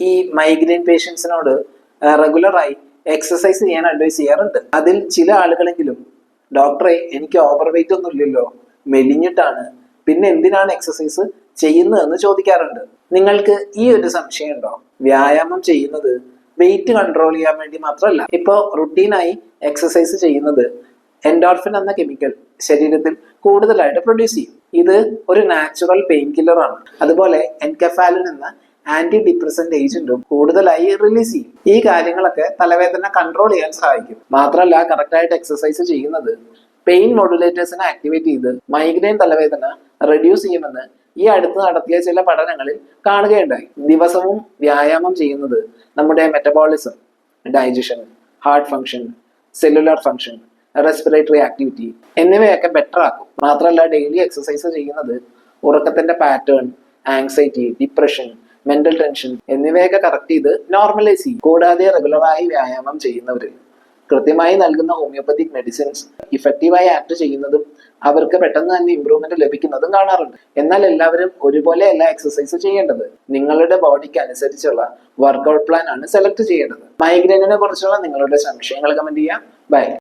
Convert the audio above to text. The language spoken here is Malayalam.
ഈ മൈഗ്രെയിൻ പേഷ്യൻസിനോട് റെഗുലറായി എക്സസൈസ് ചെയ്യാൻ അഡ്വൈസ് ചെയ്യാറുണ്ട്. അതിൽ ചില ആളുകളെങ്കിലും ഡോക്ടറെ എനിക്ക് ഓവർ വെയിറ്റ് ഒന്നും ഇല്ലല്ലോ, മെലിഞ്ഞിട്ടാണ്, പിന്നെ എന്തിനാണ് എക്സസൈസ് ചെയ്യുന്നതെന്ന് ചോദിക്കാറുണ്ട്. നിങ്ങൾക്ക് ഈ ഒരു സംശയം ഉണ്ടോ? വ്യായാമം ചെയ്യുന്നത് വെയിറ്റ് കൺട്രോൾ ചെയ്യാൻ വേണ്ടി മാത്രമല്ല. ഇപ്പോൾ റുട്ടീനായി എക്സസൈസ് ചെയ്യുന്നത് എൻഡോർഫിൻ എന്ന കെമിക്കൽ ശരീരത്തിൽ കൂടുതലായിട്ട് പ്രൊഡ്യൂസ് ചെയ്യും. ഇത് ഒരു നാച്ചുറൽ പെയിൻ കില്ലർ ആണ്. അതുപോലെ എൻകഫാലിൻ എന്ന ആന്റി ഡിപ്രസന്റ് ഏജന്റും കൂടുതലായി റിലീസ് ചെയ്യും. ഈ കാര്യങ്ങളൊക്കെ തലവേദന കൺട്രോൾ ചെയ്യാൻ സഹായിക്കും. മാത്രമല്ല, കറക്റ്റായിട്ട് എക്സസൈസ് ചെയ്യുന്നത് പെയിൻ മോഡുലേറ്റേഴ്സിനെ ആക്ടിവേറ്റ് ചെയ്ത് മൈഗ്രെയിൻ തലവേദന റെഡ്യൂസ് ചെയ്യുമെന്ന് ഈ അടുത്ത് നടത്തിയ ചില പഠനങ്ങളിൽ കാണുകയുണ്ടായി. ദിവസവും വ്യായാമം ചെയ്യുന്നത് നമ്മുടെ metabolism, digestion, heart function, cellular function, respiratory activity എന്നിവയൊക്കെ ബെറ്റർ ആക്കും. മാത്രമല്ല, ഡെയിലി എക്സസൈസ് ചെയ്യുന്നത് ഉറക്കത്തിന്റെ pattern, anxiety, depression, mental tension എന്നിവയൊക്കെ കറക്റ്റ് ചെയ്ത് നോർമലൈസ് ചെയ്യും. കൂടാതെ റെഗുലറായി വ്യായാമം ചെയ്യുന്നവരിൽ കൃത്യമായി നൽകുന്ന ഹോമിയോപ്പത്തിക് മെഡിസിൻസ് ഇഫക്റ്റീവായി ആക്ട് ചെയ്യുന്നതും അവർക്ക് പെട്ടെന്ന് തന്നെ ഇമ്പ്രൂവ്മെന്റ് ലഭിക്കുന്നതും കാണാറുണ്ട്. എന്നാൽ എല്ലാവരും ഒരുപോലെ അല്ല എക്സസൈസ് ചെയ്യേണ്ടത്. നിങ്ങളുടെ ബോഡിക്ക് അനുസരിച്ചുള്ള വർക്കൗട്ട് പ്ലാൻ ആണ് സെലക്ട് ചെയ്യേണ്ടത്. മൈഗ്രെയിനിനെ കുറിച്ചുള്ള നിങ്ങളുടെ സംശയങ്ങൾ കമന്റ് ചെയ്യാം. ബൈ.